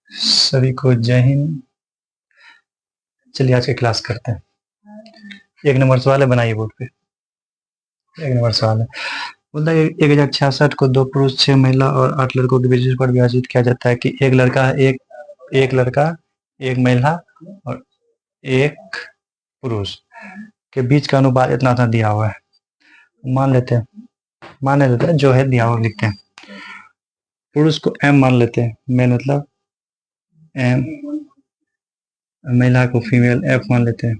सभी को जय हिंद। चलिए आज की क्लास करते हैं। 1 नंबर सवाल है, बनाइए बोर्ड पे। 1 नंबर सवाल है, बोलता है 1066 को 2 पुरुष 6 महिला और 8 लड़कों के बीच पर विभाजित किया जाता है कि एक लड़का एक लड़का, एक महिला और एक पुरुष के बीच का अनुपात इतना इतना दिया हुआ है। मान लेते हैं जो है दिया हुआ लिखते हैं। पुरुष को m मान लेते हैं, मेन मतलब m, महिला को फीमेल f मान लेते हैं।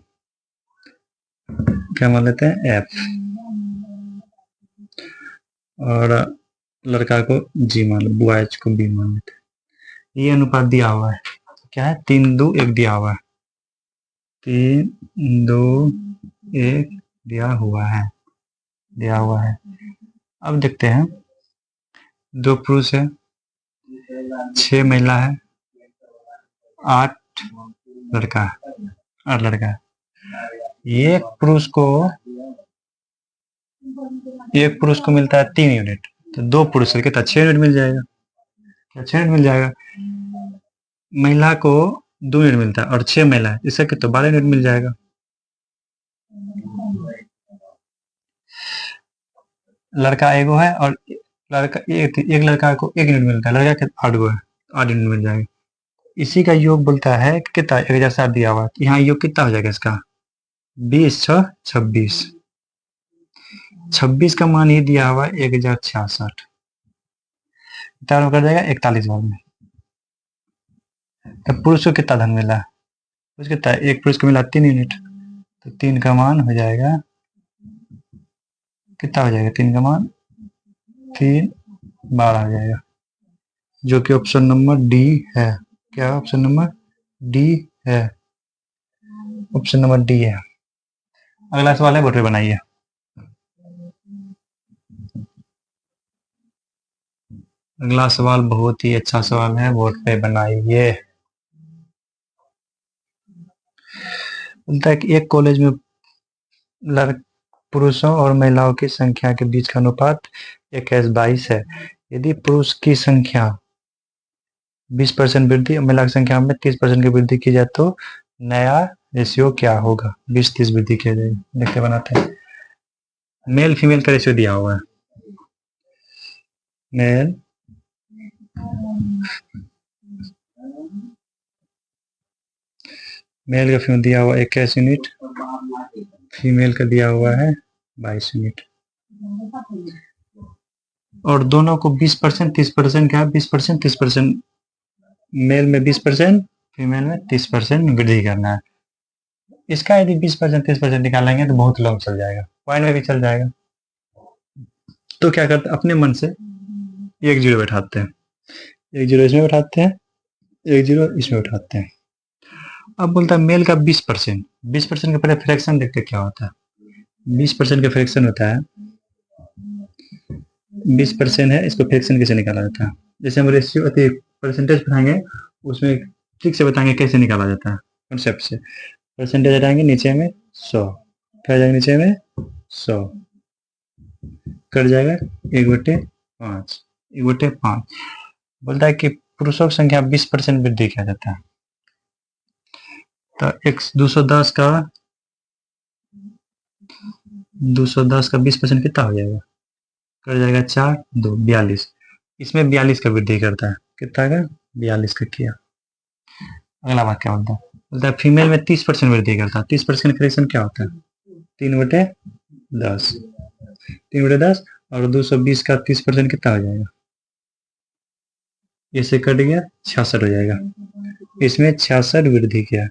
क्या मान लेते हैं? f। और लड़का को g मान लो, बॉयज को b मान लेते हैं। ये अनुपात दिया हुआ है, क्या है? 3, 2, 1 दिया हुआ है। 3, 2, 1 दिया हुआ है। अब देखते हैं, 2 पुरुष है, 6 महिला है, 8 लड़का है। एक पुरुष को मिलता है 3 यूनिट, तो 2 पुरुष करके तो 6 यूनिट मिल जाएगा। क्या 6 यूनिट मिल जाएगा? महिला को 2 यूनिट मिलता है और 6 महिला है, इससे तो 12 यूनिट मिल जाएगा। लड़का एगो है और एक लड़का को 1 यूनिट मिलता है, लड़का के 8 गो है, 8 यूनिट मिल जाएगा। इसी का योग बोलता है कितना? 1007 दिया हुआ है, यहाँ योग कितना हो जाएगा इसका? 20, 6, 26। 26 का मान ही दिया हुआ है 1066, कर जाएगा 41 बार में। तब पुरुष को कितना धन मिला? पुरुष कितना? एक पुरुष को मिला 3 यूनिट, तो 3 का मान हो जाएगा कितना? हो जाएगा 3 का मान 3, 12 हो जाएगा, जो कि ऑप्शन नंबर डी है। क्या ऑप्शन नंबर डी है? ऑप्शन नंबर डी है। अगला सवाल है, बोर्ड पे बनाइए। अगला सवाल बहुत ही अच्छा सवाल है, बोर्ड पे बनाइए। बोलता है कि एक कॉलेज में पुरुषों और महिलाओं की संख्या के बीच का अनुपात 21:22 है। यदि पुरुष की संख्या 20% वृद्धि और महिला की संख्या में 30% की वृद्धि की जाए तो नया रेशियो क्या होगा? 20-30 वृद्धि किया जाएगा। देखते बनाते हैं। मेल फीमेल का रेशियो दिया हुआ है। मेल का फीमेल दिया हुआ 21 यूनिट, फीमेल का दिया हुआ है 22 यूनिट, और दोनों को 20%, 30% क्या है? 20%, 30%, मेल में 20%, फीमेल में 30% वृद्धि करना है। इसका यदि 20%, 30% निकालेंगे तो बहुत लॉन्ग चल जाएगा, पॉइंट में भी चल जाएगा। तो क्या करते हैं, अपने मन से एक जीरो बैठाते हैं, एक जीरो इसमें बैठाते हैं, एक जीरो इसमें बैठाते हैं। अब बोलता है मेल का 20%, 20% का पहले फ्रैक्शन देखते क्या होता है। 20% का फ्रैक्शन होता है, 20% है, इसको फ्रैक्शन कैसे निकाला जाता है? जैसे हम रेशियो परसेंटेज पढ़ाएंगे, उसमें ठीक से बताएंगे कैसे निकाला जाता है, कॉन्सेप्ट से। परसेंटेज हटाएंगे, नीचे में 100, फिर जाएंगे नीचे में 100, कट जाएगा 1/5, 1/5। बोलता है कि पुरुषों की संख्या 20% वृद्धि किया जाता है, तो 210 का 20% कितना हो जाएगा? कर जाएगा 4, 2, 42। इसमें 42 का वृद्धि करता है, कितना का? 42 का किया। अगला बात क्या बोलता है? बोलता है फीमेल में 30% वृद्धि करता है। 30% फ्रैक्शन क्या होता है? 3/10, 3/10, और 220 का 30% कितना हो जाएगा? इससे कट गया 66 हो जाएगा। इसमें 66 वृद्धि किया।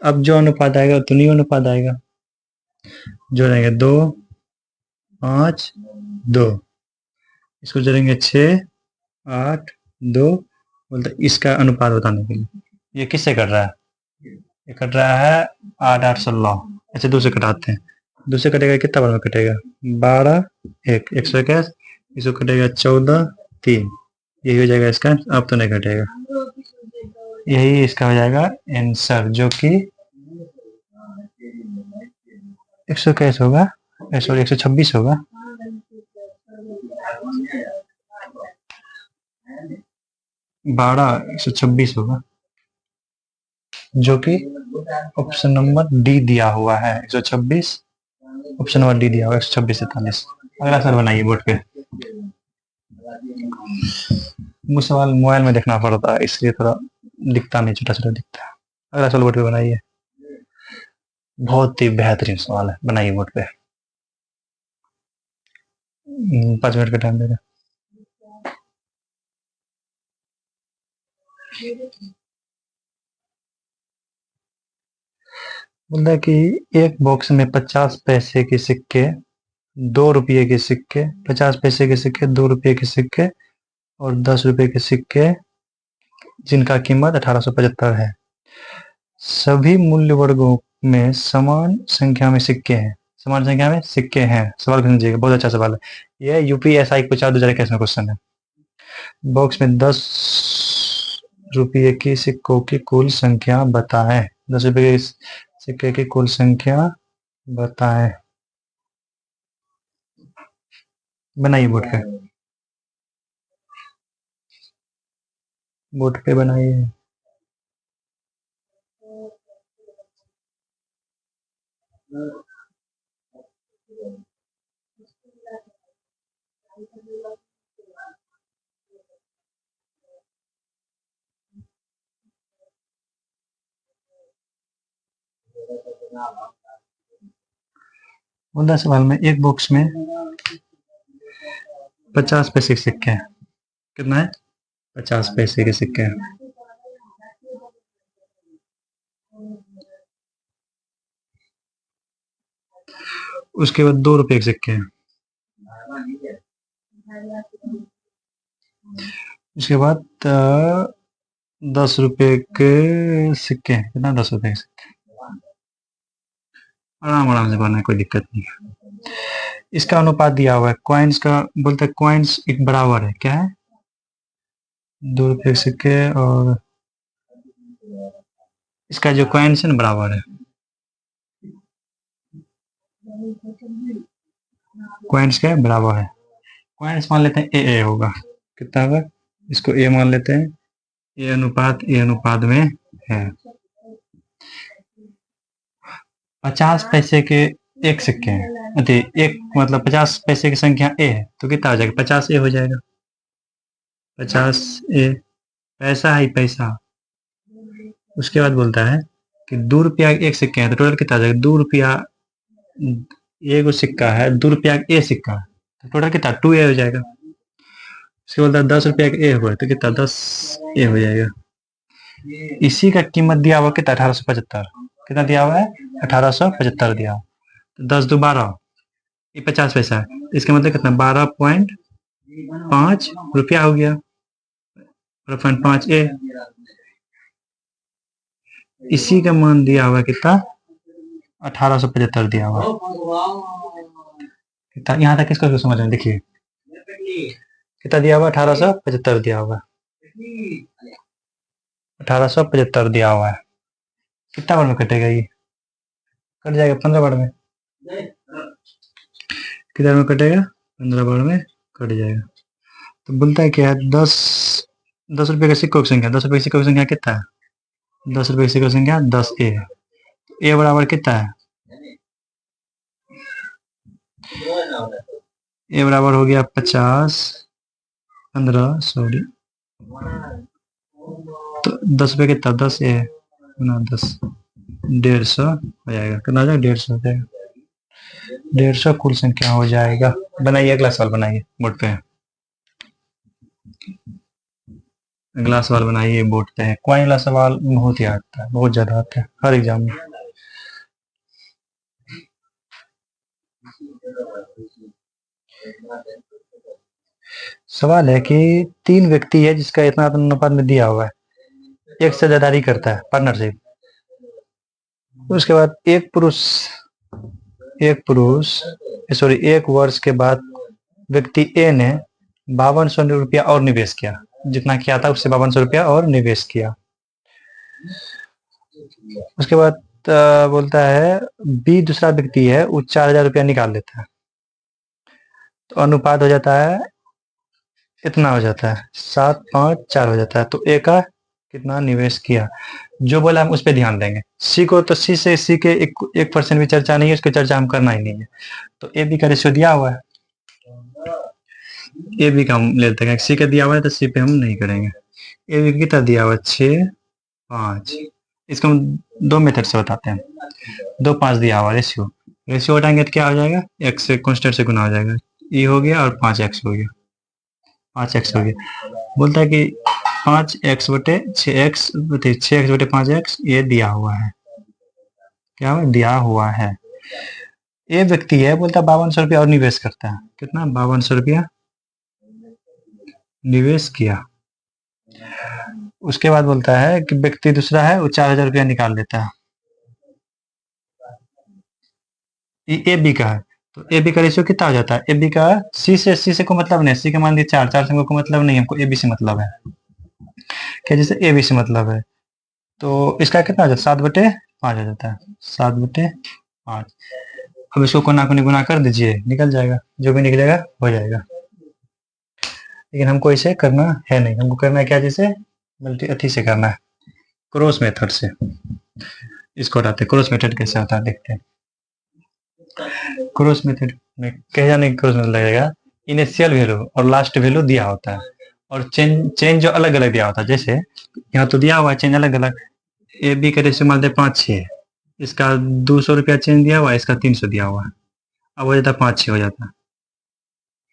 अब जो अनुपात आएगा तो नहीं अनुपात आएगा, जो रहेंगे 2, 5, 2, इसको जोड़ेंगे 6, 8, 2। बोलते इसका अनुपात बताने के लिए ये किससे कट रहा है? ये कट रहा है 8, 8, 16। अच्छा 2 से कटाते हैं, 2 से कटेगा कितना बार में कटेगा? 12, 1, 121, इसको कटेगा 14, 3, यही हो जाएगा इसका। अब तो नहीं कटेगा, यही इसका हो जाएगा आंसर, जो कि 121 होगा, सॉरी 126 होगा। 12 126 होगा, जो कि ऑप्शन नंबर डी दिया हुआ है 126। ऑप्शन नंबर डी दिया हुआ है 126 43। अगला सवाल बनाइए बोर्ड पे। मुझे सवाल मोबाइल में देखना पड़ता है इसलिए थोड़ा दिखता नहीं, छोटा छोटा दिखता है। अगला सवाल बोर्ड पे बनाइए। बहुत ही बेहतरीन सवाल है, बनाइए बोर्ड पे। 5 मिनट का टाइम दे रहे। बोलता है कि एक बॉक्स में 50 पैसे के सिक्के, 2 रुपये के सिक्के, 50 पैसे के सिक्के, 2 रुपये के सिक्के और 10 रुपये के सिक्के, जिनका कीमत 1875 है। सभी मूल्य वर्गों में समान संख्या में सिक्के हैं। समान संख्या में सिक्के हैं। सवाल को समझिएगा, बहुत अच्छा सवाल है। यह यूपीएसआई को 2021 में क्वेश्चन है। बॉक्स में 10 रुपये की सिक्कों की कुल संख्या बताएं। 10 रुपये के सिक्के की कुल संख्या बताएं। बनाइए बोर्ड पे, बोर्ड पे बनाइए। सवाल में एक बॉक्स में 50 पैसे के सिक्के हैं। कितना है? 50 पैसे के सिक्के हैं। उसके बाद 2 रुपये के सिक्के हैं। उसके बाद 10 रुपये के सिक्के हैं। कितना? 10 रुपये के सिक्के। आराम आराम से बनाए, कोई दिक्कत नहीं है। इसका अनुपात दिया हुआ है कॉइन्स का। बोलते हैं कॉइन्स एक बराबर है, क्या है? 2 रुपये के सिक्के और इसका जो कॉइन्स है ना बराबर है। कॉइन्स क्या है? बराबर है। कॉइन्स मान लेते हैं ए होगा। कितना होगा? इसको ए मान लेते हैं। ए अनुपात में है। 50 पैसे के एक सिक्के हैं। एक मतलब 50 पैसे की संख्या ए है तो कितना हो जाएगा? 50 ए हो जाएगा। 50 ए पैसा है पैसा। उसके बाद बोलता है कि 2 रुपया एक सिक्के हैं तो टोटल कितना आ जाएगा? 2 रुपया एक सिक्का है, 2 रुपया ए सिक्का तो टोटल कितना? 2 ए हो जाएगा। उसके बोलता है 10 रुपया का ए हुआ तो कितना? 10 ए हो जाएगा। इसी का कीमत दिया हुआ कितना? 1875। कितना दिया हुआ है? 1875 दिया हुआ। तो 10 दो 12, ये 50 पैसा है। इसका मतलब कितना? 12.5 रुपया हो गया। 12.5 ए। इसी का मान दिया हुआ कितना? 1875 दिया हुआ। कितना? यहाँ तक किसको समझ में? देखिए कितना दिया हुआ? 1875 दिया हुआ। 1875 दिया हुआ है। कितना बार में कटेगा ये? कट जाएगा 15 बार में। कितना में कटेगा? 15 बार में कट जाएगा। तो बोलता है क्या है? 10 रुपये का सिक्कों की संख्या। 10 रुपये के सिक्कों की संख्या कितना है? 10 रुपये की सिक्कों की संख्या 10 ए है। ए बराबर कितना है? ए बराबर हो गया 50 15 सॉरी। तो 10 रुपये कितना? 10 ए ना 10 150 हो जाएगा। कितना हो जाएगा? 150 हो जाएगा। 150 कुल संख्या हो जाएगा। बनाइए अगला सवाल बनाइए बोर्ड पे। अगला सवाल बनाइए बोर्ड पे। कॉइन वाला सवाल बहुत ही आता है, बहुत ज्यादा आता है हर एग्जाम में। सवाल है कि 3 व्यक्ति है जिसका इतना अनुपात में दिया हुआ है, एक से ज्यादारी करता है, पार्टनरशिप। उसके बाद एक वर्ष के बाद व्यक्ति ए ने 5200 रुपया और निवेश किया। जितना किया था उससे 5200 रुपया और निवेश किया। उसके बाद बोलता है बी दूसरा व्यक्ति है, वो 4000 रुपया निकाल लेता है। तो अनुपात हो जाता है इतना हो जाता है, 7, 5, 4 हो जाता है। तो ए का कितना निवेश किया, जो बोला हम उस पर ध्यान देंगे। सी को तो सी के 1% भी चर्चा नहीं है, उसकी चर्चा हम करना ही नहीं है। तो ए बी का रेशियो दिया हुआ है, ए बी का हम लेते हैं, सी का दिया हुआ है तो सी पे हम नहीं करेंगे। ए बी कितना दिया हुआ है, 6, 5। इसको हम दो मेथड से बताते हैं। 2, 5 दिया हुआ रेशियो, रेशियो हटाएंगे तो क्या हो जाएगा, एक्स से कॉन्स्टेंट से गुना हो जाएगा, ई हो गया और 5x हो गया, 5x हो गया। बोलता है कि 5x/6x ये दिया हुआ है, क्या हुआ, दिया हुआ है। ये व्यक्ति है, बोलता है 5200 रुपया और निवेश करता है, कितना, 5200 रुपया निवेश किया। उसके बाद बोलता है कि व्यक्ति दूसरा है, वो 4000 रुपया निकाल लेता है। ये ए बी का है, तो ए बी का रेशियो कितना हो जाता है, ए बी का सी से को मतलब नहीं, सी के मान दिए 4, 4 से को मतलब नहीं, हमको ए बी से मतलब है, क्या, जैसे ए बी से मतलब है। तो इसका कितना हो जाता है, 7/5 हो जाता है, 7/5। अब इसको कोना कोनी गुना कर दीजिए, निकल जाएगा, जो भी निकलेगा हो जाएगा। लेकिन हमको इसे करना है नहीं, हमको करना है क्या, जैसे मल्टी अथी से करना है, क्रॉस मेथड से। इसको हटाते हैं, क्रॉस मेथड कैसे होता है देखते हैं। क्रॉस मेथड में कह जाने क्रॉस मेथड लगेगा, इनिशियल वैल्यू और लास्ट वैल्यू दिया होता है, और चेंज जो अलग अलग दिया होता है। जैसे यहाँ तो दिया हुआ है चेंज अलग अलग, ए बी का रेशियो मान दे 5, 6, इसका 200 रुपया चेंज दिया हुआ है, इसका 300 दिया हुआ है, अब हो जाता है 5, 6 हो जाता है।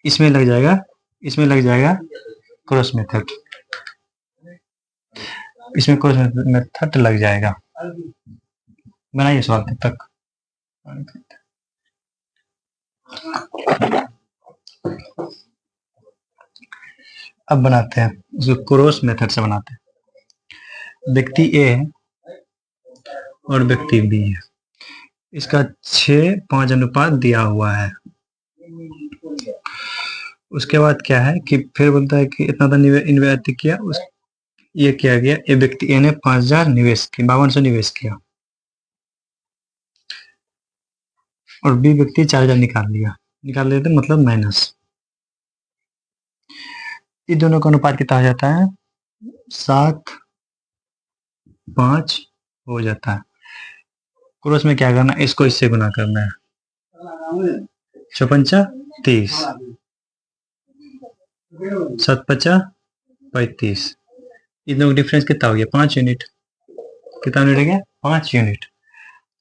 इसमें लग जाएगा, इसमें लग जाएगा क्रॉस मेथड, इसमें क्रॉस मेथड लग जाएगा। बनाइए सवाल तब तक। अब बनाते हैं उसको, क्रॉस मेथड से बनाते हैं। व्यक्ति ए है और व्यक्ति बी है, इसका 6, 5 अनुपात दिया हुआ है। उसके बाद क्या है कि फिर बोलता है कि इतना इन्वेस्ट किया, उस ये किया गया, ए व्यक्ति ए ने 5000 निवेश किया, 5200 निवेश किया, और बी व्यक्ति 4000 निकाल लिया, निकाल लेते मतलब माइनस। इन दोनों का अनुपात कितना हो जाता है, 7, 5 हो जाता है। क्रॉस में क्या करना है, इसको इससे गुना करना है, 6×5 = 30, 7×5 = 35। इन दोनों का डिफरेंस कितना हो गया, 5 यूनिट। कितना यूनिट हो गया, 5 यूनिट।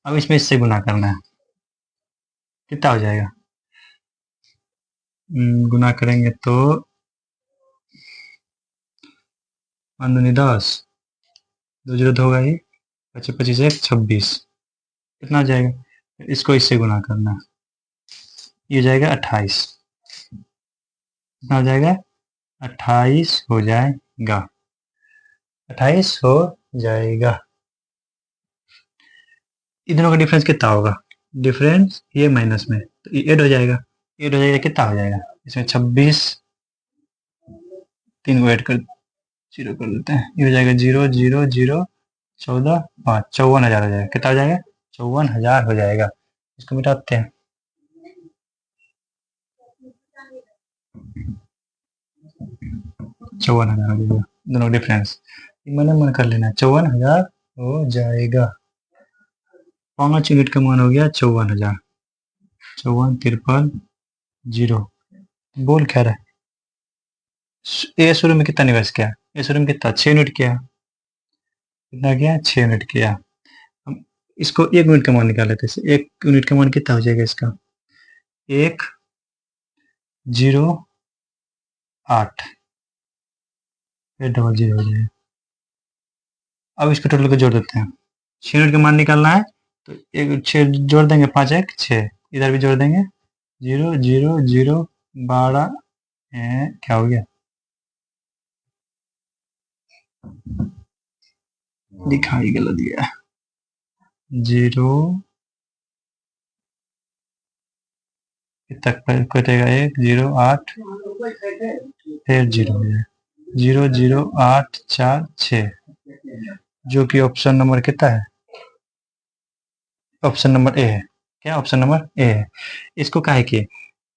अब इसमें इससे गुना करना है, कितना हो जाएगा, गुना करेंगे तो 10, 2 0 होगा ही, 25, 25 1 26, कितना हो जाएगा, इसको इससे गुना करना है, ये हो जाएगा 28, कितना हो जाएगा, 28 हो जाएगा, 28 हो जाएगा। इन दोनों का डिफरेंस कितना होगा, डिफरेंस ये माइनस में, तो ये ऐड हो जाएगा, ऐड हो जाएगा, कितना हो जाएगा, इसमें 26, 3 को ऐड कर 0 कर देते हैं, ये हो जाएगा 0 0 0 14 5, 54,000 हो जाएगा, कितना हो जाएगा, 54,000 हो जाएगा। इसको मिटाते हैं, 54,000 हो जाएगा, दोनों डिफरेंस मन मन कर लेना, 54,000 हो जाएगा। 5 यूनिट का मान हो गया 54,000, 54 53 0। बोल क्या रहा है, ए शुरू में कितना निवेश किया, ए शुरू में कितना, 6 यूनिट किया, कितना किया, 6 यूनिट किया। हम इसको 1 यूनिट का मान निकाल लेते हैं, 1 यूनिट का मान कितना हो जाएगा इसका, 108, फिर डबल 0 हो जाएगा। अब इसको टोटल को जोड़ देते हैं, 6 यूनिट का मान निकालना है, तो एक 6 जोड़ देंगे, 5 1 6, इधर भी जोड़ देंगे, 0 0 0 12, क्या हो गया, दिखाई गलत गया, 0 तक कटेगा, 1 0 8 फिर 0 हो जाएगा, 0 0 8 4 6, जो कि ऑप्शन नंबर कितना है, ऑप्शन नंबर ए है। क्या, ऑप्शन नंबर ए है। इसको काहे कि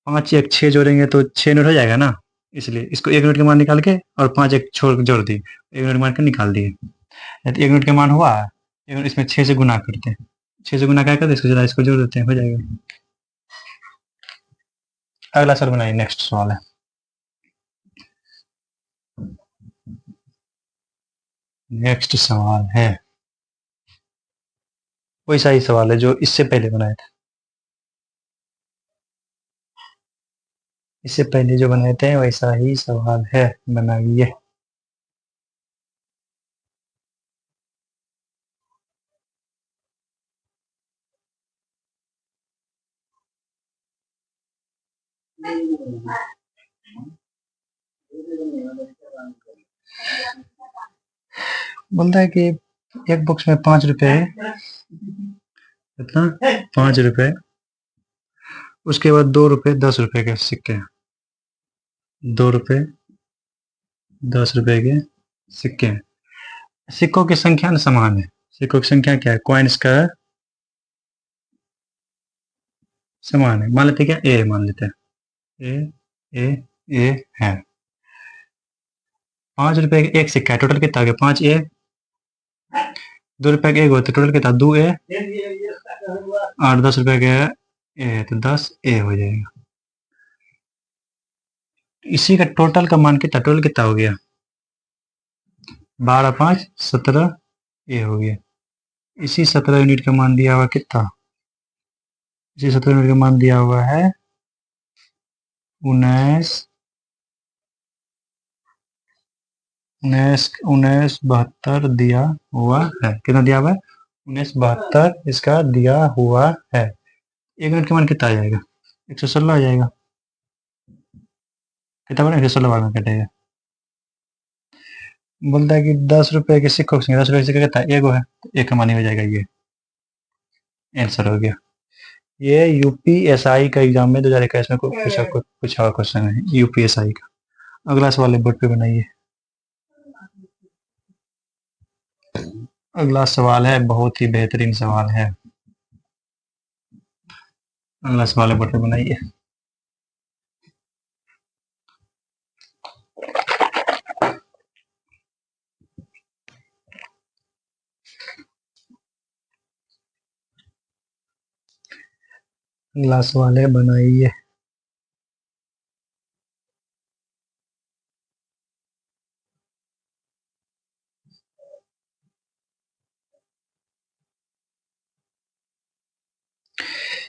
5 1 6 जोड़ेंगे तो 6 नोट हो जाएगा ना, इसलिए इसको 1 यूनिट के मान निकाल के और 5 एक छोड़ जोड़ दी, 1 यूनिट मान के निकाल दिए। तो 1 यूनिट का मान हुआ, इसमें 6 से गुना करते हैं, 6 से गुना क्या करते हैं, इसको जरा इसको जोड़ देते हैं, हो जाएगा। अगला सवाल बनाइए, नेक्स्ट सवाल है। नेक्स्ट सवाल है वैसा ही सवाल है जो इससे पहले बनाया था, इससे पहले जो बनाए थे वैसा ही सवाल है, बनाइए। बोलता है कि एक बॉक्स में 5 रुपए है, कितना, 5 रुपए, उसके बाद 2 रुपए 10 रुपए के सिक्के हैं, 2 रुपए 10 रुपए के सिक्के हैं। सिक्कों की संख्या न समान है, सिक्कों की संख्या क्या है, कॉइन्स का समान है, मान लेते हैं क्या, ए मान लेते हैं, ए है। 5 रुपए का एक सिक्का है, टोटल कितना हो गया, 5 ए, 2 रुपए का एक होता है, टोटल कितना, 2 ए, और 10 रुपए का ए है तो 10 ए हो जाएगा। इसी का टोटल का मान कितना, टोटल कितना हो गया, 12 5 17 ए हो गया। इसी 17 यूनिट का मान दिया हुआ कितना, इसी 17 यूनिट का मान दिया हुआ है 1972 दिया हुआ है, कितना दिया हुआ है, 1972 इसका दिया हुआ है। 1 यूनिट का मान कितना आ जाएगा, 116 आ जाएगा, कितना बना, 116 बार में कटेगा। बोलता है कि 10 रुपए के सिक्कों की 10 रुपए के सिक्का कितना है, एगो है, तो एक का मान ही हो जाएगा, ये आंसर हो गया। ये यूपीएसआई का एग्जाम में 2021 में पूछा हुआ क्वेश्चन है, यूपीएसआई का। अगला सवाल बोर्ड पे बनाइए। अगला सवाल है, बहुत ही बेहतरीन सवाल है, अगला सवाल है, बोर्ड पे बनाइए। अगला सवाल है, बनाइए।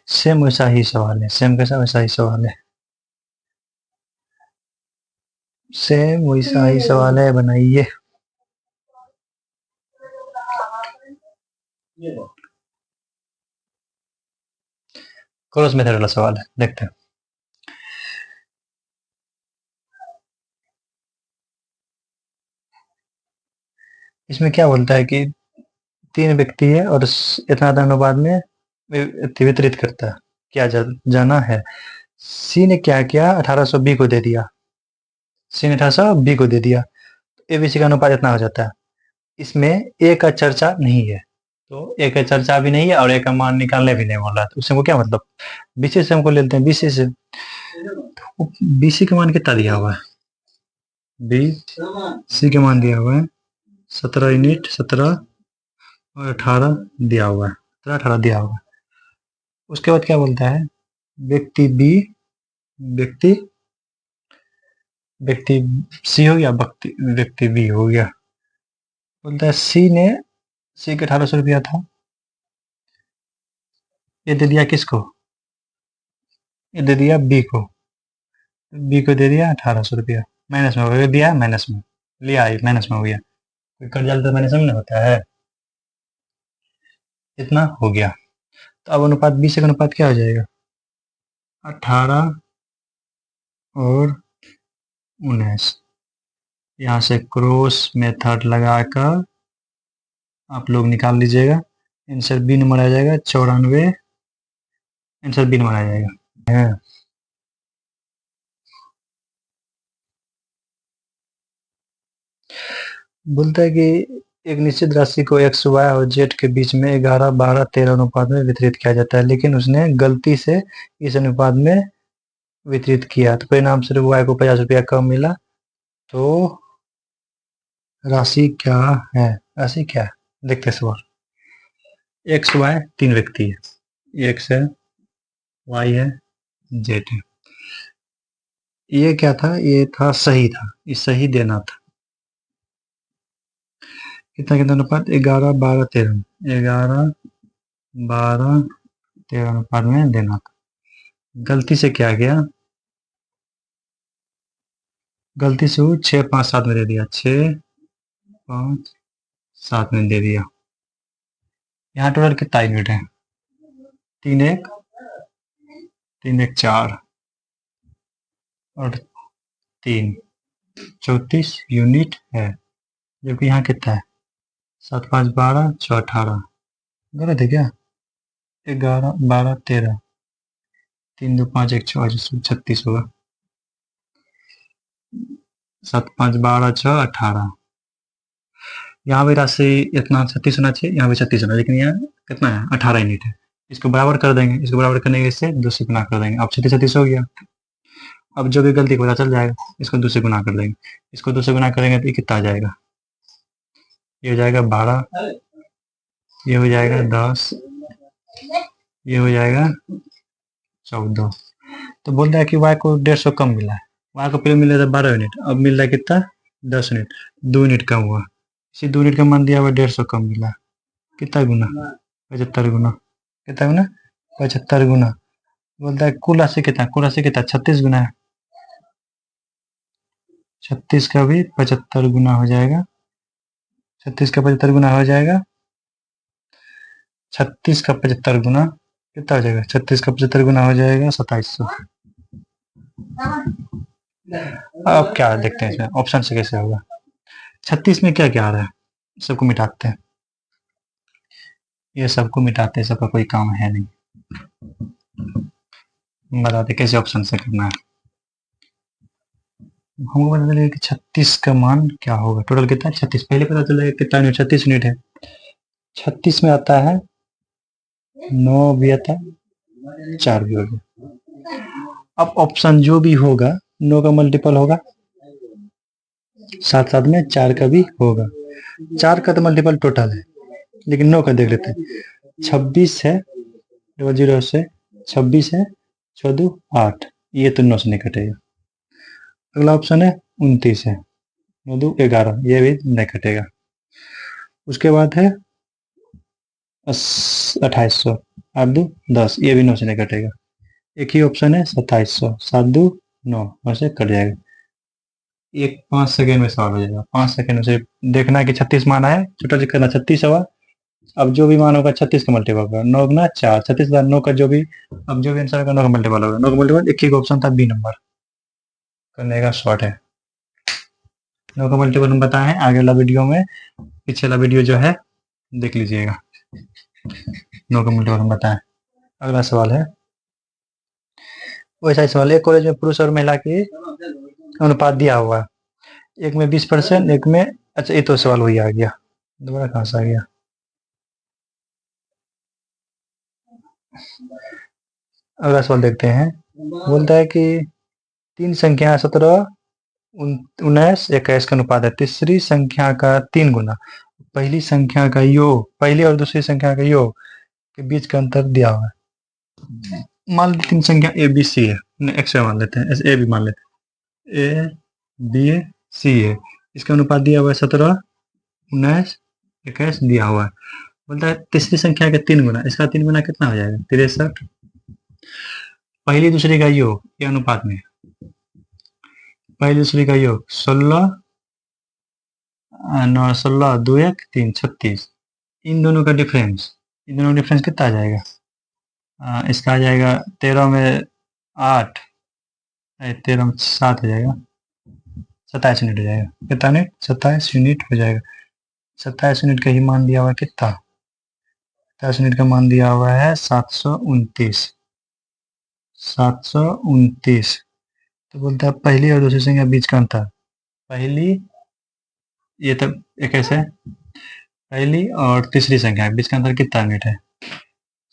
सेम वैसा ही सवाल है, सेम कैसा, वैसा ही सवाल है, सेम वैसा ही सवाल है, बनाइए। क्रॉस मेथड वाला सवाल है, देखते हैं। इसमें क्या बोलता है कि 3 व्यक्ति है और इतना अनुपात में वितरित करता है, क्या जाना है। सी ने क्या किया, 1800 बी को दे दिया, सी ने 1800 बी को दे दिया, एबीसी का अनुपात इतना हो जाता है। इसमें ए का चर्चा नहीं है, तो ए का चर्चा भी नहीं है और ए का मान निकालने भी नहीं बोल रहा, तो उससे हमको क्या मतलब, बीसी से हमको लेते हैं, बीसी से। तो बीसी का मान कितना दिया हुआ है, बी सी का मान दिया हुआ है 17 यूनिट, 17 और 18 दिया हुआ है, 18 दिया हुआ है। उसके बाद क्या बोलता है, व्यक्ति बी, व्यक्ति व्यक्ति सी हो गया, व्यक्ति बी हो गया। बोलता है सी के 1800 रुपया था, ये दे दिया किसको, ये दे दिया बी को, बी को दे दिया 1800 रुपया, माइनस में हो गया, दिया माइनस में लिया, माइनस में हो गया, कोई कर्जा तो माइनस में होता है, इतना हो गया। तो अब अनुपात बी से अनुपात क्या हो जाएगा, 18 और 19। यहाँ से क्रॉस मेथड लगाकर आप लोग निकाल लीजिएगा, आंसर बी नंबर आ जाएगा 94, आंसर बी नंबर आ जाएगा है। बोलता है कि एक निश्चित राशि को एक्स वाई और जेड के बीच में 11 12 13 अनुपात में वितरित किया जाता है, लेकिन उसने गलती से इस अनुपात में वितरित किया तो परिणाम स्वरूप y को 50 रुपया कम मिला। तो राशि क्या है? राशि क्या है देखते सवाल। एक्स वाई 3 व्यक्ति है, एक्स है, वाई है, जेड है। ये क्या था? ये था सही था, ये सही देना था। कितना कितना अनुपात? 11 12 13, 11 12 13 अनुपात में देना था। गलती से क्या गया? गलती से वो 6 5 7 में दे दिया, 6 5 7 में दे दिया। यहाँ टोटल कितना यूनिट है? 3 1 3 1 4 और 3 34 यूनिट है, जबकि यहाँ कितना है? 7 5 12 6 18। गलत है क्या? 11 12 13, 3 2 5 1 6 36 होगा। 7 5 12 6 18। यहाँ भी राशि इतना 36 होना चाहिए, यहाँ भी 36 होना, लेकिन यहाँ कितना है? 18 यूनिट है। इसको बराबर कर देंगे, इसको बराबर करने के इससे 2 से गुना कर देंगे। अब 36 36 हो गया। अब जो भी गलती पता चल जाएगा, इसको 2 से गुना कर देंगे। इसको 2 से गुना करेंगे तो ये कितना आ जाएगा? ये हो जाएगा 12, ये हो जाएगा 10, ये हो जाएगा 14। तो बोल रहा है कि y को 150 कम मिला है। y को पहले मिला था 12 यूनिट, अब मिल रहा है कितना? 10 यूनिट, 2 यूनिट कम हुआ। इसी 2 यूनिट का मान दिया हुआ 150 कम मिला। कितना गुना? 75 गुना। कितना गुना? 75 गुना। बोलता है कुल राशि कितना? कुल राशि कितना? 36 गुना है। 36 का भी 75 गुना हो जाएगा। 36 का 75 गुना हो जाएगा। 36 का 75 गुना कितना हो जाएगा? 36 का 75 गुना हो जाएगा 2700। अब क्या देखते हैं इसमें ऑप्शन से कैसे होगा। 36 में क्या क्या आ रहा है? सबको मिटाते हैं, ये सबको मिटाते हैं, सबका कोई काम है नहीं। बताते कैसे ऑप्शन से करना है। हमको पता चलेगा कि 36 का मान क्या होगा। टोटल कितना है? 36। पहले पता चलेगा कितना यूनिट? 36 यूनिट है। 36 में आता है 9 भी आता है, 4 भी होगा। अब ऑप्शन जो भी होगा 9 का मल्टीपल होगा, साथ साथ में 4 का भी होगा। 4 का तो मल्टीपल टोटल है, लेकिन 9 का देख लेते हैं। 26 है, 00 से 26 है, 14 8, ये तो 9 से नहीं कटेगा। अगला ऑप्शन है 29 है, 9 2 11, ये भी नहीं कटेगा। उसके बाद है 2800, 8 2 10, ये भी 9 से नहीं कटेगा। एक ही ऑप्शन है 2700, 7 2 9, 9 से कट जाएगा। एक 5 सेकेंड में सॉल्व हो जाएगा। 5 सेकेंड में से देखना है कि 36 मान आया, छोटा चेक करना 36 हुआ। अब जो भी मान होगा 36 का मल्टीपल होगा, 9 गुना 4, 36 9 का जो भी, अब जो भी आंसर होगा 9 का मल्टीपल होगा। 9 का मल्टीपल एक ही ऑप्शन था, बी नंबर करने का शॉर्ट है। 9 का मल्टीपल हम बताए हैं, आगे वाला वीडियो में, पिछला वीडियो जो है देख लीजिएगा। 9 का मल्टीपल हम बताएं। अगला सवाल है वैसा ही सवाल है। कॉलेज में पुरुष और महिला के अनुपात दिया हुआ है, एक में 20%, एक में, अच्छा ये तो सवाल वही आ गया, दोबारा कहाँ से आ गया। अगला सवाल देखते हैं। बोलता है कि 3 संख्या 17 19 21 का अनुपात है, तीसरी संख्या का 3 गुना, पहली संख्या का योग, पहली और दूसरी संख्या का योग के बीच का अंतर दिया हुआ है। मान लीजिए 3 संख्या ए बी सी है, एक्स मान लेते हैं, ए भी मान लेते हैं, ए बी सी है। इसका अनुपात दिया हुआ है 17 19 21 दिया हुआ है। बोलता है तीसरी संख्या के 3 गुना, इसका 3 गुना कितना हो जाएगा? 63। पहली दूसरी का योग ये अनुपात में, पहली दूसरी का योग 16 9 16 2 1 3 36। इन दोनों का डिफरेंस, इन दोनों का डिफरेंस कितना आ जाएगा? इसका आ जाएगा 13 में 8, 13 में 7 हो जाएगा, 27 यूनिट हो जाएगा। कितना यूनिट? 27 यूनिट हो जाएगा। 27 यूनिट का ही मान दिया हुआ है कितना? 27 यूनिट का मान दिया हुआ है 729। 729। तो बोलता है पहली और दूसरी संख्या बीच का अंतर, पहली, ये तो 21 है, पहली और तीसरी संख्या बीच का अंतर कितना यूनिट है?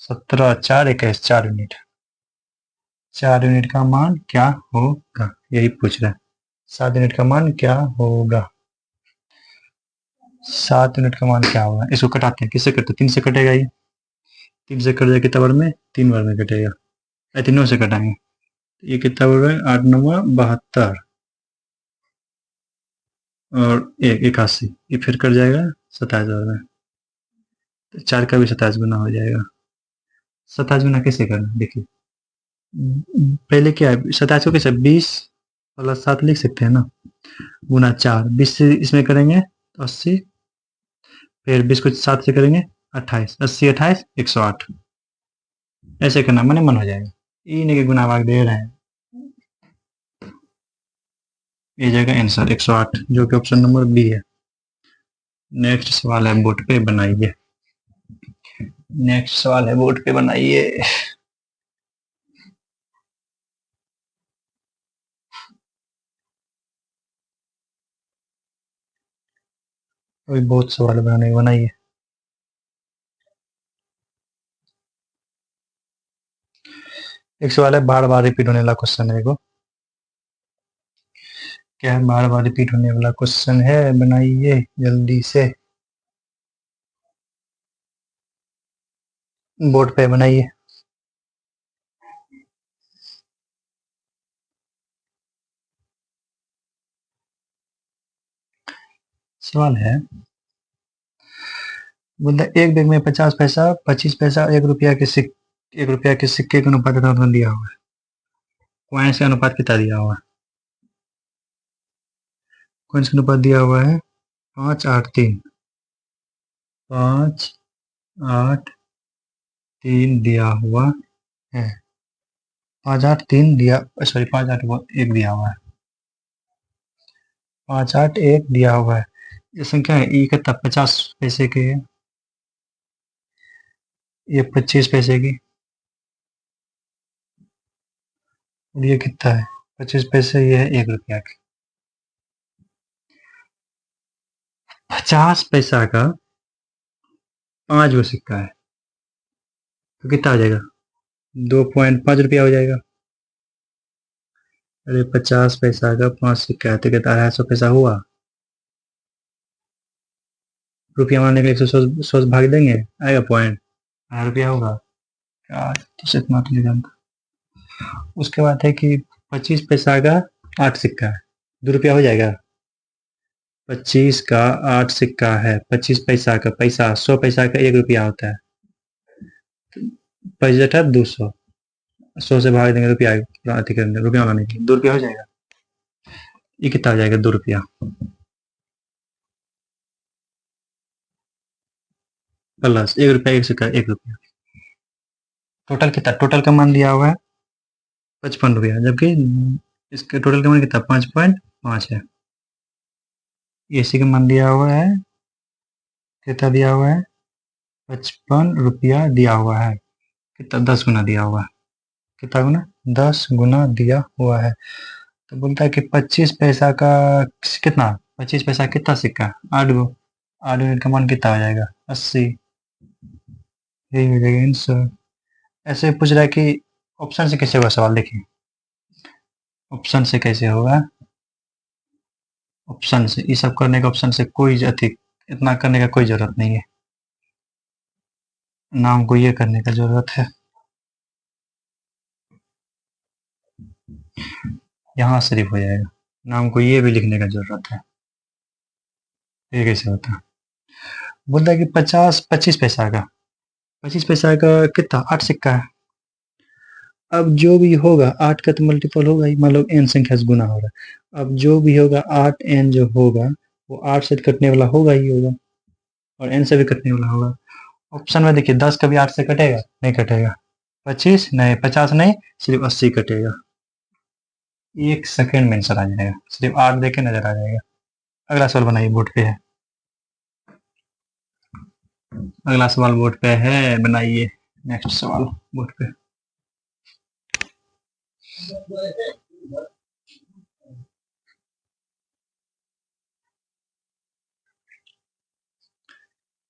17 4 21, 4 यूनिट। 4 यूनिट का मान क्या होगा, यही पूछ रहा है। 7 यूनिट का मान क्या होगा, 7 यूनिट का मान क्या होगा। इसको कटाते हैं, किससे कटते हैं, 3 से कटेगा ये, 3 से कट जाए कितना बार में, 3 बार में कटेगा, तीनों से कटाएंगे। ये कितना बार में, 8 9 72 और 81, ये फिर कट जाएगा 27 बार में, तो 4 का भी 27 गुना हो जाएगा। 27 गुना कैसे करना, देखिए पहले क्या है, 27 को कैसे 20 प्लस 7 लिख सकते हैं ना, गुना 4, 20 से इसमें करेंगे तो 80, फिर 20 को 7 से करेंगे 28, 80 28 108, ऐसे करना मन मन हो जाएगा। इन्हीं के गुना भाग दे रहे हैं, ये जाएगा आंसर 108, जो कि ऑप्शन नंबर बी है। नेक्स्ट सवाल है बोर्ड पे बनाइए, नेक्स्ट सवाल है बोर्ड पे बनाइए। अभी बहुत सवाल बनाइए। एक सवाल है बार बार रिपीट होने वाला क्वेश्चन है, एगो क्या है, बार बार रिपीट होने वाला क्वेश्चन है, बनाइए जल्दी से, बोर्ड पे बनाइए। सवाल है, बोलते एक बैग में 50 पैसा, 25 पैसा, 1 रुपया के सिक्के का अनुपात दिया हुआ है, कॉइन्स का अनुपात कितना दिया हुआ है, कॉइन्स का अनुपात दिया हुआ है 5 8 3, 5 8 3 दिया हुआ है, 5 8 3 दिया, सॉरी 5 8 1 दिया हुआ है, 5 8 1 दिया हुआ है। ये संख्या है, ये कितना 50 पैसे की है, ये 25 पैसे की, और ये कितना है 25 पैसे, ये है 1 रुपया की। 50 पैसा का 5 गो सिक्का है, तो कितना हो जाएगा, 2.5 रुपया हो जाएगा। अरे 50 पैसा का 5 सिक्का है तो कितना 250 पैसा हुआ, रुपया मारने के लिए 100 से भाग देंगे, आएगा पॉइंट, 2.5 रुपया होगा क्या, तो इतना तो नहीं जानता। उसके बाद है कि 25 पैसा का 8 सिक्का है, 2 रुपया हो जाएगा। 25 का 8 सिक्का है, 25 पैसा का, पैसा 100 पैसा का 1 रुपया होता है, 25 200, 100 से भाग देंगे रुपया, अति करेंगे रुपया लाने के लिए 2 रुपया हो जाएगा। ये कितना हो जाएगा 2 रुपया प्लस 1 रुपया, 1 सिक्का 1 रुपया, टोटल कितना, टोटल का मान दिया हुआ है 55 रुपया, जबकि इसके टोटल का मान कितना 5.5 है। एसी का मान दिया हुआ है कितना, दिया हुआ है 55 रुपया दिया हुआ है, कितना 10 गुना दिया हुआ है, कितना गुना 10 गुना दिया हुआ है। तो बोलता है कि 25 पैसा का कितना, 25 पैसा कितना सिक्का, 8 गो, 8 यूनिट का मान कितना हो जाएगा 80, यही हो जाएगा आंसर। ऐसे पूछ रहा है कि ऑप्शन से कैसे होगा सवाल, देखिए ऑप्शन से कैसे होगा, ऑप्शन से ये सब करने का, ऑप्शन से कोई अधिक इतना करने का कोई जरूरत नहीं है, ना हमको ये करने का जरूरत है, यहाँ सिर्फ हो जाएगा, ना हमको ये भी लिखने का जरूरत है। ये कैसे होता है, बोलता है कि 25 पैसा का, 25 पैसा का कितना 8 सिक्का है, अब जो भी होगा 8 का तो मल्टीपल होगा ही, मान लो n संख्या से गुना हो रहा है, अब जो भी होगा 8n जो होगा वो 8 से कटने वाला होगा ही होगा, और n से भी कटने वाला होगा। ऑप्शन में देखिए 10 कभी 8 से कटेगा, नहीं कटेगा, 25 नहीं, 50 नहीं, सिर्फ 80 कटेगा। 1 सेकेंड में आंसर आ जाएगा, सिर्फ 8 देखे नजर आ जाएगा। अगला सवाल बनाइए, बोर्ड पे है, अगला सवाल बोर्ड पे है, बनाइए नेक्स्ट सवाल बोर्ड पे।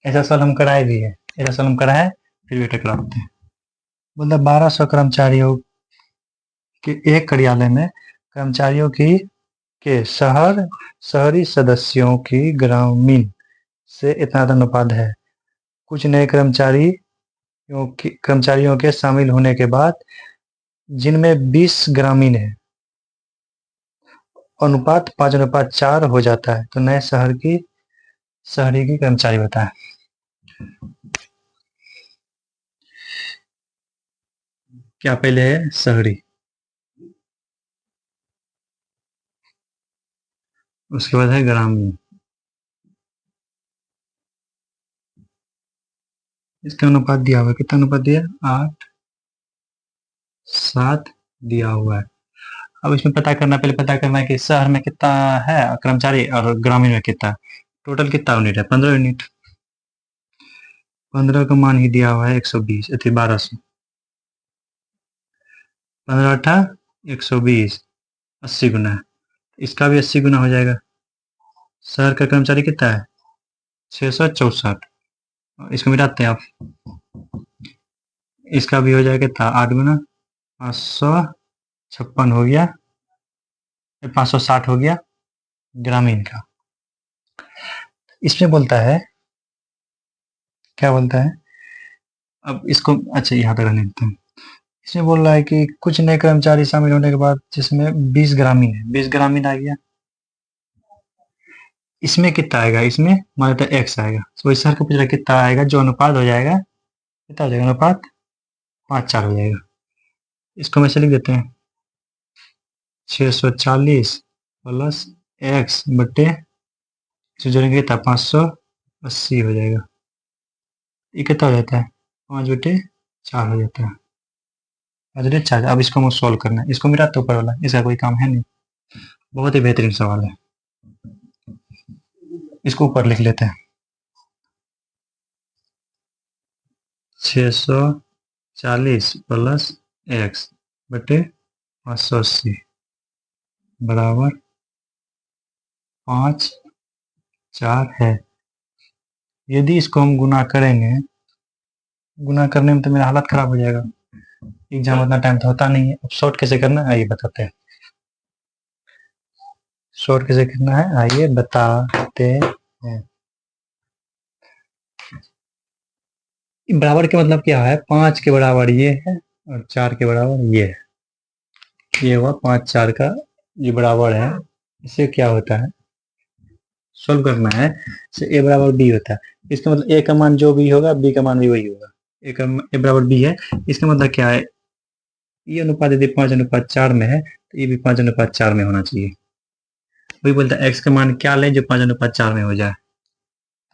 ऐसा सवाल हम कराए भी है, ऐसा सवाल हम कराए फिर भी टकराते हैं। बोलता 1200 कर्मचारियों कि एक कार्यालय में कर्मचारियों की के शहरी सदस्यों की ग्रामीण से इतना अनुपात है। कुछ नए कर्मचारियों के शामिल होने के बाद जिनमें 20 ग्रामीण है, अनुपात 5:4 हो जाता है। तो नए शहरी की कर्मचारी बताएं। क्या पहले है शहरी, उसके बाद है ग्रामीण। इसका अनुपात दिया हुआ है, कितना अनुपात दिया? 8:7 दिया हुआ है। अब इसमें पता करना, पहले पता करना है कि शहर में कितना है कर्मचारी और ग्रामीण में कितना। टोटल कितना यूनिट है? 15 यूनिट। 15 का मान ही दिया हुआ है 120, 1200। 15 × 120, 80 गुना। इसका भी 80 गुना हो जाएगा। शहर का कर्मचारी कितना है? 664। इसको मिटाते हैं आप, इसका भी हो जाएगा कितना? 8 गुना 556 हो गया, 560 हो गया ग्रामीण का। इसमें बोलता है, क्या बोलता है? अब इसको अच्छा यहाँ तक रहने देते हैं। इसमें बोल रहा है कि कुछ नए कर्मचारी शामिल होने के बाद जिसमें 20 ग्रामीण है, 20 ग्रामीण आ गया। इसमें कितना आएगा? इसमें मान लेते हैं एक्स आएगा। तो इस शहर को पूछ रहा है कितना आएगा, जो अनुपात हो जाएगा कितना हो जाएगा? अनुपात 5:4 हो जाएगा। इसको हम ऐसे लिख देते हैं, 640 प्लस एक्स बटे जोड़ेंगे कितना? 580 हो जाएगा। ये कितना हो जाता है? 5/4 हो जाता है। 5/4। अब इसको मुझे सॉल्व करना है। इसको मिला तो ऊपर वाला, इसका कोई काम है नहीं। बहुत ही बेहतरीन सवाल है। इसको ऊपर लिख लेते हैं, 640 प्लस एक्स बटे 580 बराबर 5/4 है। यदि इसको हम गुना करेंगे, गुना करने में तो मेरा हालत खराब हो जाएगा। एग्जाम उतना टाइम तो होता नहीं है। अब शॉर्ट कैसे करना है आइए बताते हैं। शॉर्ट कैसे करना है आइए बताते हैं। बराबर के मतलब क्या है? 5 के बराबर ये है और 4 के बराबर ये है। ये हुआ 5/4 का, ये बराबर है। इससे क्या होता है? सोल्व करना है। से ए बराबर बी होता है। इसका मतलब ए का मान जो भी होगा, बी का मान भी वही होगा। ए बराबर बी है। इसका मतलब क्या है? ये अनुपात यदि 5:4 में है तो ये भी 5:4 में होना चाहिए। वही बोलता है एक्स का मान क्या लें जो 5:4 में हो जाए।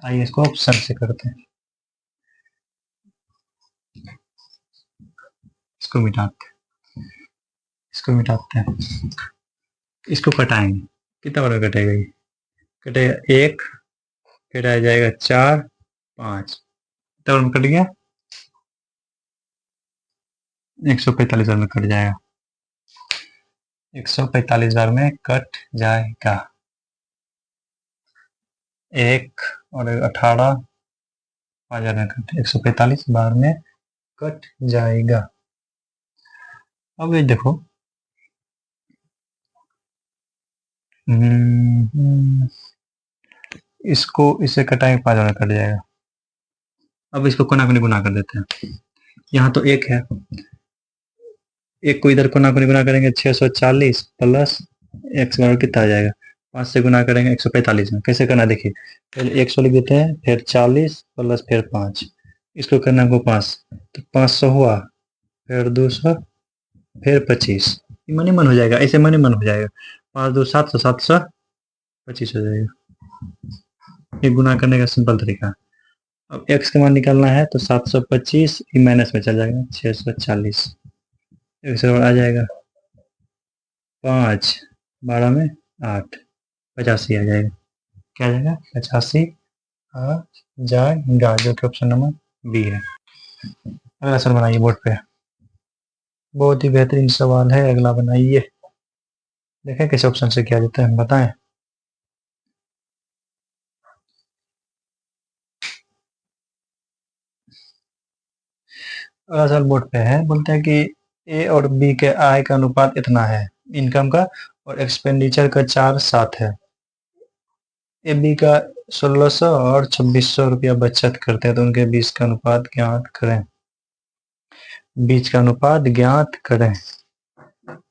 आइए इसको ऑप्शन से करते हैं। इसको मिटाते हैं, इसको मिटाते हैं, इसको कटाएंगे। कितना बार में कटेगा? ये कटेगा 1, फिर आ जाएगा 4, 5। कितना बार में कट गया? 145 बार में कट जाएगा। 145 बार में कट जाएगा। 1 और 18, 5 में कट, 145 बार में कट जाएगा। अब ये देखो, इसको इससे कटाएंगे 5 बार में कट जाएगा। अब इसको कोना कोनी गुना कर देते हैं। यहाँ तो 1 है, 1 को इधर कोना कोनी गुना करेंगे 640 प्लस एक्स बराबर कितना आ जाएगा? 5 से गुना करेंगे 145 में। कैसे करना देखिए, पहले 100 लिख देते हैं, फिर 40 प्लस फिर 5। इसको करना हमको 5, तो 500 हुआ, फिर 200, फिर 25। मन ही मन हो जाएगा, ऐसे मन ही मन हो जाएगा। 5 2 700, 725 हो जाएगा। ये गुना करने का सिंपल तरीका। अब x का मान निकालना है तो 725 माइनस में चल जाएगा, 640 एक से आ जाएगा 5, 12 में 8, 85 आ जाएगा। क्या आ जाएगा? 85 आ जाएगा, जो कि ऑप्शन नंबर बी है। अगला सवाल बनाइए बोर्ड पे। बहुत ही बेहतरीन सवाल है, अगला बनाइए। देखें किस ऑप्शन से क्या देता है, बताएं। अगला सवाल बोर्ड पे है, बोलते हैं कि ए और बी के आय का अनुपात इतना है इनकम का, और एक्सपेंडिचर का 4-7 है। ए बी का 1600 और 2600 रुपया बचत करते हैं, तो उनके बीच का अनुपात ज्ञात करें। बीच का अनुपात ज्ञात करें।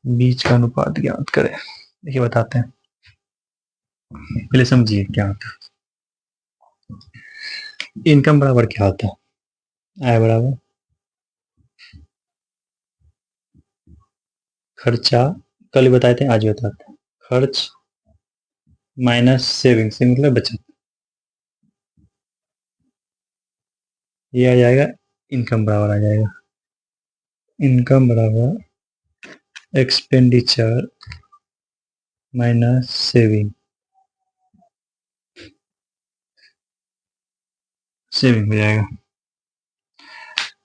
बीच का अनुपात ज्ञात करें। देखिए बताते हैं, पहले समझिए क्या होता है। इनकम बराबर क्या होता है? आय बराबर खर्चा, कल ही बताए थे, आज भी बताते हैं। खर्च माइनस सेविंग, से मतलब बचत, ये आ जाएगा इनकम बराबर आ जाएगा। इनकम बराबर एक्सपेंडिचर माइनस सेविंग, सेविंग हो जाएगा।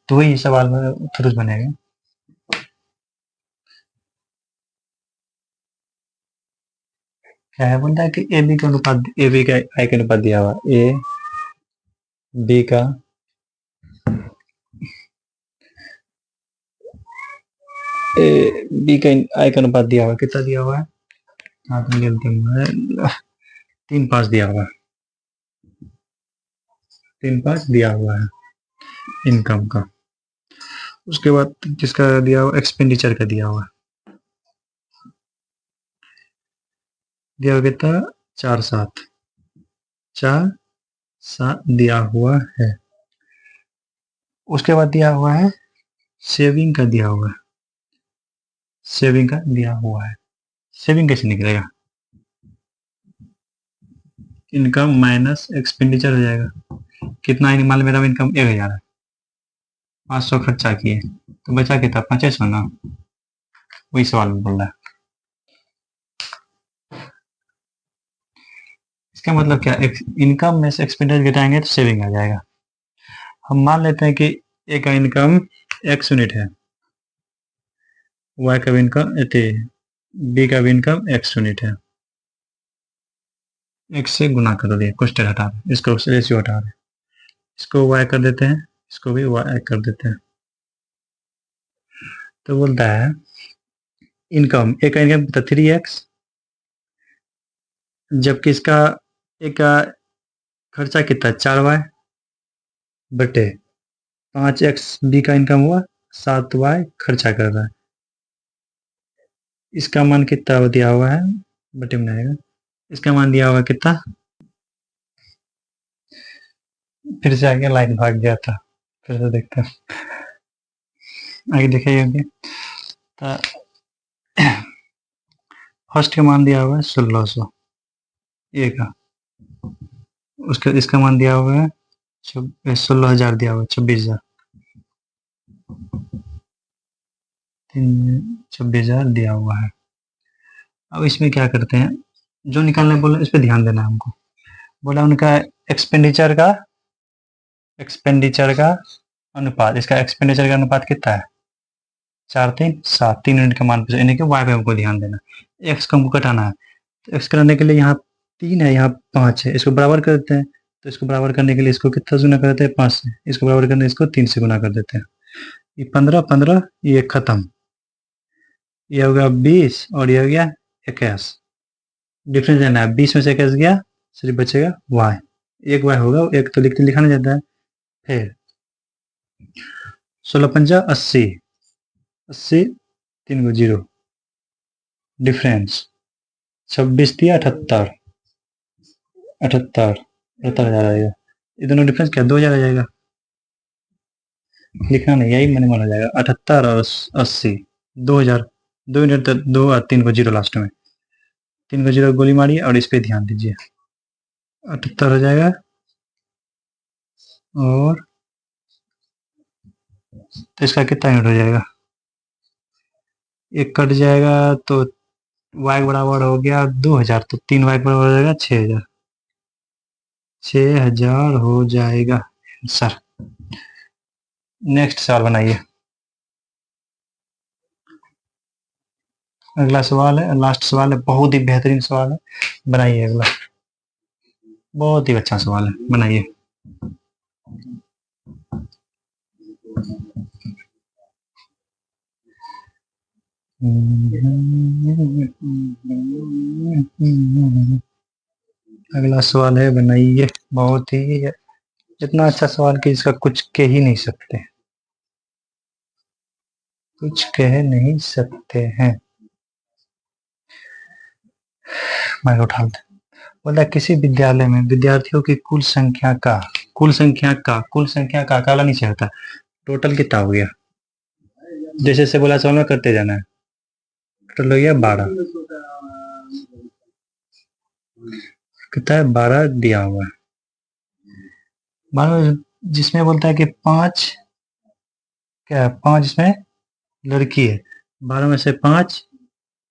तो वही सवाल में उत्तर बनेगा। क्या है, बोलता है कि ए बी का अनुपात, ए बी का आई का अनुपात दिया हुआ, ए बी का ए बी का आई का अनुपात दिया हुआ, कितना दिया हुआ है? हाँ तो गलती है, 3-5 दिया हुआ है, 3-5 दिया हुआ है इनकम का। उसके बाद किसका दिया हुआ? एक्सपेंडिचर का दिया हुआ, दिया हुआ कितना? 4-7, 4-7 दिया हुआ है। उसके बाद दिया हुआ है सेविंग का, दिया हुआ है सेविंग का दिया हुआ है। सेविंग कैसे निकलेगा? इनकम माइनस एक्सपेंडिचर हो जाएगा। कितना है? मान लो मेरा इनकम 1000 है, 500 खर्चा किए, तो बचा कितना? 500 ना। वही सवाल में बोल रहा है। इसका मतलब क्या? इनकम में से एक्सपेंडिचर घटाएंगे तो सेविंग आ जाएगा। हम मान लेते हैं कि ए का इनकम x यूनिट है, y का इनकम बी का इनकम x यूनिट है। x से गुना कर दिया, कुछ हटा रहे, इसको रेशियो हटा रहे, इसको y कर देते हैं, इसको भी y कर देते हैं। तो बोलता है इनकम, ए का इनकम 3x, जबकि इसका एक का खर्चा कितना? 4y बटे 5x। बी का इनकम हुआ 7y, खर्चा कर रहा है। इसका मान कितना दिया हुआ है? बटे में आएगा। इसका मान दिया हुआ कितना? फिर से आगे लाइन भाग गया था, फिर से देखते हैं, आगे देखिए होंगे। तो फर्स्ट का मान दिया हुआ है 1600 ए का, उसका इसका मान दिया हुआ है 16,000 दिया हुआ है, 26,000, 26,000 दिया हुआ है। अब इसमें क्या करते हैं, जो निकालने बोला इस पर ध्यान देना है हमको। बोला उनका एक्सपेंडिचर का अनुपात, इसका एक्सपेंडिचर का अनुपात कितना है? 4-3-7, 3 यूनिट का मान, यानी कि वाई पे हमको ध्यान देना। एक्स को हमको घटाना है, तो एक्स कराने के लिए यहाँ 3 है, यहाँ 5 है, इसको बराबर कर देते हैं। तो इसको बराबर करने के लिए इसको कितना से गुना कर देते हैं? 5 से। इसको बराबर करने इसको 3 से गुना कर देते हैं। ये 15-15, ये खत्म, ये हो गया 20 और ये हो गया 21। डिफरेंस लेना है, 20 में से 21 गया, सिर्फ बचेगा वाई। एक वाई होगा, एक तो लिखते लिखा नहीं जाता है। फिर 16-5-80, 80, 3 को 0, डिफरेंस 26 दिया 78, 78,000 आएगा। ये दोनों डिफरेंस क्या? 2,000 आ जाएगा। लिखना नहीं, यही मैंने माना जाएगा। 78 और 80, 2,000, 2 यूनिट, 2 और 3 को 0 लास्ट में, 3 को 0 गोली मारिए और इस पे ध्यान दीजिए। 78 हो जाएगा, और तो इसका कितना यूनिट हो जाएगा? एक कट जाएगा, तो y बराबर हो गया 2,000, तो 3y बराबर हो जाएगा 6,000, 6,000 हो जाएगा आंसर। नेक्स्ट सवाल बनाइए। अगला सवाल है, लास्ट सवाल है, बहुत ही बेहतरीन सवाल है, बनाइए अगला। बहुत ही अच्छा सवाल है, बनाइए। अगला सवाल है, बनाइए। बहुत ही इतना अच्छा सवाल कि इसका कुछ कह ही नहीं सकते, कुछ कह नहीं सकते हैं। मैं उठाते, बोला किसी विद्यालय में विद्यार्थियों की कुल संख्या का काला नीचे होता है, टोटल कितना हो गया? जैसे से बोला सवाल में करते जाना है। टोटल हो गया 12, कितना है? 12 दिया हुआ है। 12 जिसमें बोलता है कि 5, क्या है? 5 इसमें लड़की है, 12 में से 5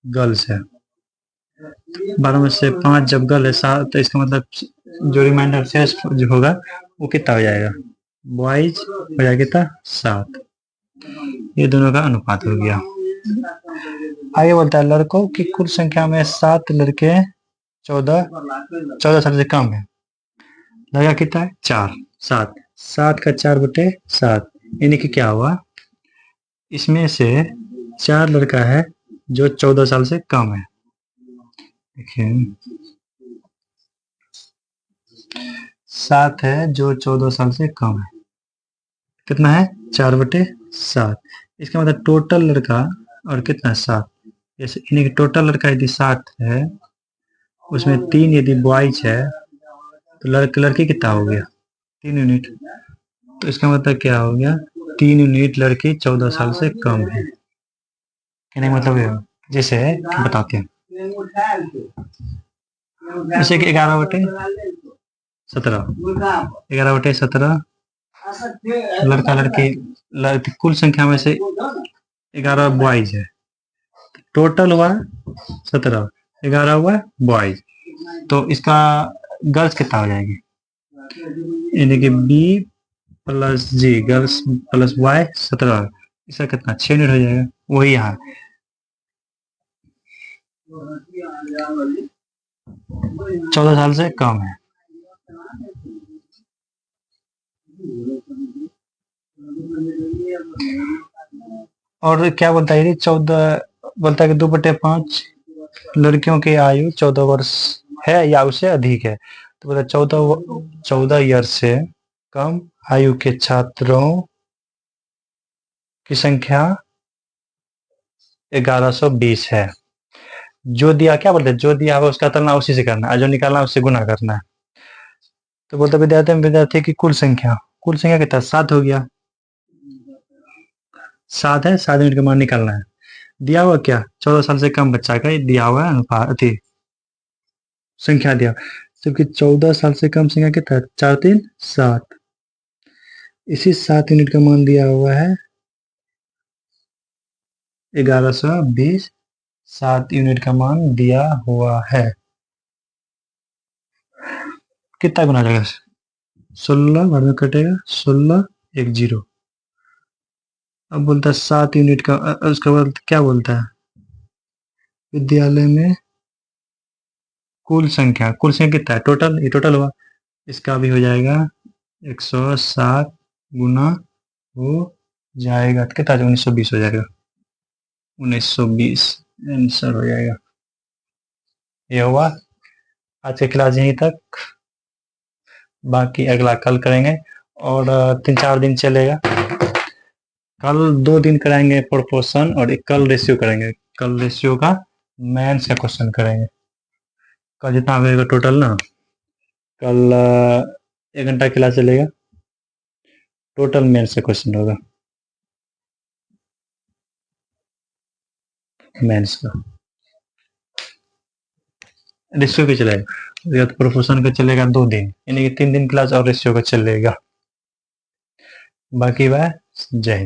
गर्ल्स है। 12 में से 5 जब गर्ल है 7, तो इसका मतलब जो रिमाइंडर शेष जो होगा वो कितना हो जाएगा? बॉयज हो जाएगा कितना? 7। ये दोनों का अनुपात हो गया। आगे बोलता है लड़कों की कुल संख्या में 7 लड़के 14 साल से कम है। लड़का कितना है? 4। 7 का 4/7, यानी कि क्या हुआ? इसमें से 4 लड़का है जो 14 साल से कम है। देखिए 7 है जो 14 साल से कम है, कितना है? 4/7। इसका मतलब टोटल लड़का और कितना? 7। जैसे यानी कि टोटल लड़का यदि 7 है, उसमें 3 यदि बॉयज है, तो लड़की कितना हो गया? 3 यूनिट। तो इसका मतलब क्या हो गया? 3 यूनिट लड़की 14 साल से कम है। कहने का मतलब ये है। जैसे बताते हैं, जैसे कि 11/17, 11/17 लड़का लड़की कुल संख्या में से 11 बॉयज है, टोटल हुआ 17, 11 हुआ बॉयज, तो इसका गर्ल्स कितना हो जाएगी? यानी कि B+G, गर्ल्स प्लस बॉय 17, इसका कितना? 6 यूनिट हो जाएगा। वही यहाँ 14 साल से कम है। और क्या बोलता है? 14 बोलता है कि 2/5 लड़कियों की आयु 14 वर्ष है या उससे अधिक है। तो बोला 14 ईयर से कम आयु के छात्रों की संख्या 1120 है। जो दिया, क्या बोलते हैं? जो दिया होगा उसका तुलना उसी से करना है, जो निकालना है उससे गुना करना है। तो बोलते विद्यार्थी की कुल संख्या कितना? 7 हो गया। 7 है, 7 यूनिट का मान निकालना है। दिया हुआ क्या? 14 साल से कम बच्चा का दिया हुआ अनुपात संख्या दिया, जबकि 14 साल से कम संख्या कितना? 4 3 7। इसी 7 यूनिट का मान दिया हुआ है 1120। 7 यूनिट का मान दिया हुआ है। कितना गुना जाएगा? 16 बाद में कटेगा, 16 1 0। अब बोलता है 7 यूनिट का, उसके बाद क्या बोलता है? विद्यालय में कुल संख्या कितना है? टोटल, ये टोटल हुआ, इसका भी हो जाएगा 107 गुना हो जाएगा कितना? 1920 हो जाएगा, 1920 आंसर हो जाएगा। ये हुआ आज की क्लास यहीं तक, बाकी अगला कल करेंगे और 3-4 दिन चलेगा। कल 2 दिन कराएंगे प्रोपोर्शन और एक कल रेशियो करेंगे। कल रेशियो का मेंस का क्वेश्चन करेंगे। कल जितना होगा टोटल ना, कल 1 घंटा क्लास चलेगा, टोटल मेंस का क्वेश्चन होगा, मेंस का। रेशियो का चलेगा या तो प्रोपोर्शन का चलेगा 2 दिन, यानी कि 3 दिन क्लास और रेशियो का चलेगा। बाकी वह जय हिंद।